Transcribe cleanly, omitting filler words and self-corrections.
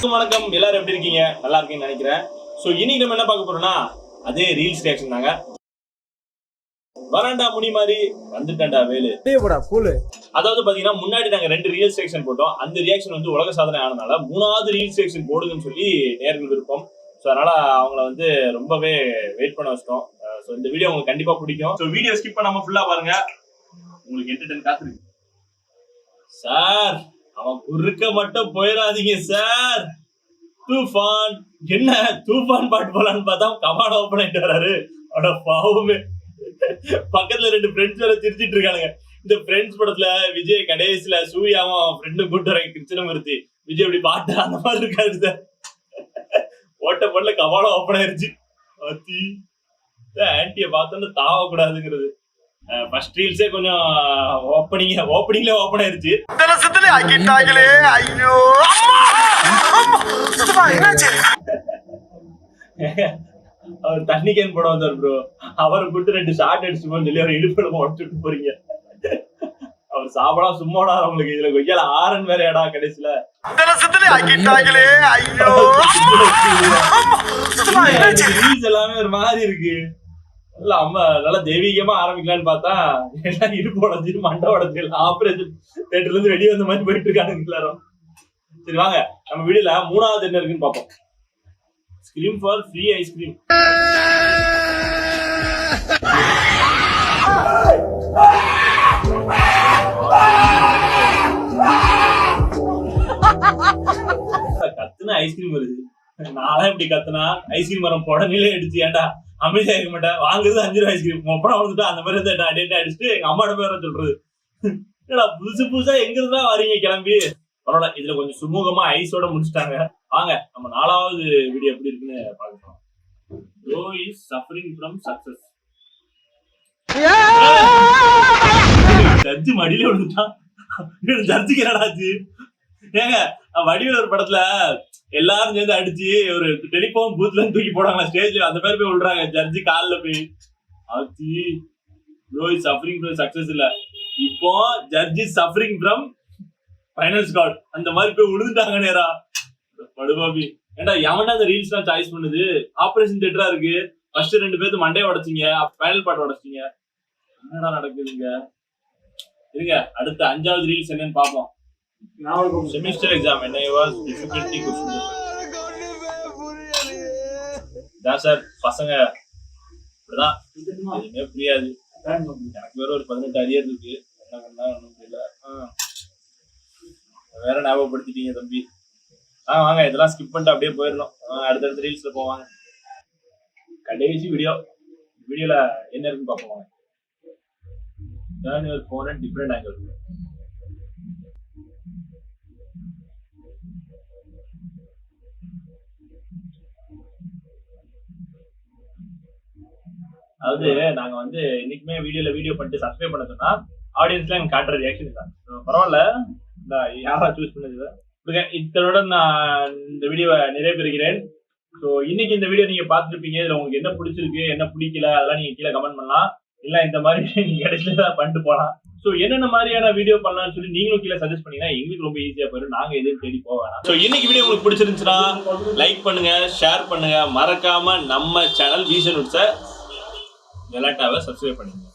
வணக்கம், எல்லாரும் எப்படி இருக்கீங்க? நல்லா இருக்கீங்கன்னு நினைக்கிறேன். ஸோ இன்னைக்கு நம்ம என்ன பார்க்க போறோம்னா அதே ரீல்ஸ் ரியாக்ஷன் தாங்க. வராண்டா முனி மாதிரி வந்துட்டா வேலு. அதாவது பாத்தீங்கன்னா முன்னாடி நாங்க 2 ரீல்ஸ் ரியாக்ஷன் போட்டோம். அந்த ரியாக்ஷன் வந்து உலக சாதனை ஆனதுனால 3வது ரீல்ஸ் ரியாக்ஷன் போடுங்கன்னு சொல்லி நேர்கள் விருப்பம். ஸோ அதனால அவங்கள வந்து ரொம்பவே வெயிட் பண்ண வச்சிட்டோம். ஸோ இந்த வீடியோ உங்களுக்கு கண்டிப்பா பிடிக்கும். ஸோ வீடியோ ஸ்கிப் பண்ணாம ஃபுல்லா பாருங்க, உங்களுக்கு என்டர்டெயின் காத்துருக்கு. சார் அவன் குறுக்க மட்டும் போயிடாதீங்க சார். தூஃபான் என்ன தூஃபான் பாட்டு போலான்னு பார்த்தா கமாட ஓபன் ஆயிட்டு வராரு. அவட பாவமே. பக்கத்துல 2 ஃப்ரெண்ட்ஸ் வேற சிரிச்சிட்டு இருக்கானுங்க. இந்த ஃப்ரெண்ட்ஸ் படத்துல விஜய் கடைசியில சூர்யாவும் ஃப்ரெண்டும் கூட்டு வர கிருஷ்ணமூர்த்தி விஜய் இப்படி பாட்டு அந்த மாதிரி இருக்காரு சார். ஓட்ட பண்ணல கமாட ஓபன் ஆயிருச்சு. ஆன்டிய பார்த்தோன்னு தாவக்கூடாதுங்கிறது. ஃபர்ஸ்ட் ரீல்ஸே கொஞ்சம் ஓப்பனிங்ல ஓபன் ஆயிருச்சு. அவர் தண்ணி கேன் போட வந்தார் ப்ரோ. அவரை கூட்டு 2 ஷார்ட் அடிச்சுமோன்னு சொல்லி அவர் இடுப்பு உடச்சுட்டு போறீங்க. அவர் சாப்பிடா சும்மாடா அவங்களுக்கு இதுல கொய்யால ஆரன் வேற ஏடா கடைசியில ரீல்ஸ் எல்லாமே ஒரு மாதிரி இருக்கு. இல்ல அம்மா நல்லா தெய்வீகமா ஆரம்பிக்கலான்னு பார்த்தா எல்லாம் இடுப்பு உடஞ்சிட்டு மண்டை உடஞ்சு ஆபரேஷன் தியேட்டர்ல இருந்து வெளியே வந்த மாதிரி போயிட்டு இருக்காங்க எல்லாரும். சரி வாங்க நம்ம வீடியோல 3வது என்ன இருக்குன்னு பார்ப்போம். Scream for free ice cream. கத்துனா ஐஸ்கிரீம் வருது. நான்லாம் இப்படி கத்துனா ஐஸ்கிரீம் வரும் உடனே அடிச்சு ஏன்டா அமைதியா இருக்க மாட்டேன். வாங்குறது 5 ரூபாய் ஐஸ்கிரீம் ஒப்படம் வந்துட்டு அந்த மாதிரி தான் அடிட்டு அடிச்சுட்டு எங்க அம்மாட்ட பேர சொல்றது. புதுசா எங்க இருந்தா வரீங்க கிளம்பி. பரவாயில்ல, இதுல கொஞ்சம் சுமூகமா ஐஸோட முடிச்சுட்டாங்க. வாங்க நம்ம 4வது வீடியோ எப்படி இருக்குன்னு பாக்கலாம். Bro is suffering from success. ஜட்ஜி மடியில விழுந்துட்டான். ஜட்ஜிக்கு என்னடாச்சு? ஏங்க வடிவேல் ஒரு படத்துல எல்லாரும் சேர்ந்து அடிச்சு ஒரு டெலிபோன் பூத்ல இருந்து தூக்கி போடாங்களா ஸ்டேஜ்ல, அந்த மாதிரி போய் விழுறாங்க. ஜட்ஜி காலில் போய் ஆச்சு. Bro is suffering from success இல்ல, இப்போ ஜட்ஜி suffering from ஃபைனல் ஸ்காட் அந்த மாதிரி போய் விழுந்துட்டாங்க நேரா. படுபாபி ஏன்டா எவன்டா அந்த ரீல்ஸ் எல்லாம் சாய்ஸ் பண்ணுது? ஆபரேஷன் தியேட்டரா இருக்கு. ஃபர்ஸ்ட் 2 பேருக்கு மண்டையை உடைச்சிங்க, ஃபைனல் பார்ட் உடைச்சிங்க. என்னடா நடக்குதுங்க? இருங்க அடுத்த 5வது ரீல்ஸ் என்னன்னு பாப்போம். செமிஸ்டர் எக்ஸாம் என்ன வாஸ் டிஃபிகல்ட்டி क्वेश्चन. தான் சார் பசங்க இப்படிதான் எதுவுமே புரியாது. எனக்கு வேற ஒரு 18 அரியர் இருக்கு. என்ன பண்ணா ஒன்றும் புரியல. வேற ஞாபகப்படுத்திட்டீங்க தம்பி. வாங்க இதெல்லாம் ஸ்கிப் பண்ணிட்டு அப்படியே போயிடணும். அடுத்தடுத்த ரீல்ஸ்ல போவாங்க. கடைசி வீடியோல என்ன இருக்குன்னு பார்ப்போம். Turn your phone at different angles. அதாவது நாங்க வந்து இன்னைக்குமே வீடியோ பண்ணிட்டு சப்ஸ்கிரைப் பண்ண சொன்னா ஆடியன்ஸ்ல எனக்கு காட்டுற ரியாக்ஷன் தான். பரவாயில்ல, யாரா சூஸ் பண்ணது. இதோட நான் இந்த வீடியோவை நிறைவேறுகிறேன். ஸோ இன்னைக்கு இந்த வீடியோ நீங்க பார்த்துருப்பீங்க. இதுல உங்களுக்கு என்ன பிடிச்சிருக்கு என்ன பிடிக்கல அதெல்லாம் நீங்க கீழே கமெண்ட் பண்ணலாம். இல்ல இந்த மாதிரி நீங்க கடைசியில தான் பண்ணிட்டு போகலாம். ஸோ என்னென்ன மாதிரியான வீடியோ பண்ணலாம்னு சொல்லி நீங்களும் கீழே சஜஸ்ட் பண்ணீங்கன்னா எங்களுக்கு ரொம்ப ஈஸியா போயிடும். நாங்க எதுவும் தேடி போக வேணாம். ஸோ இன்னைக்கு வீடியோ உங்களுக்கு பிடிச்சிருந்துச்சுன்னா லைக் பண்ணுங்க, ஷேர் பண்ணுங்க, மறக்காம நம்ம சேனல் வீசன் உட்ஸை கலாட்டாவை சப்ஸ்கிரைப் பண்ணுங்க.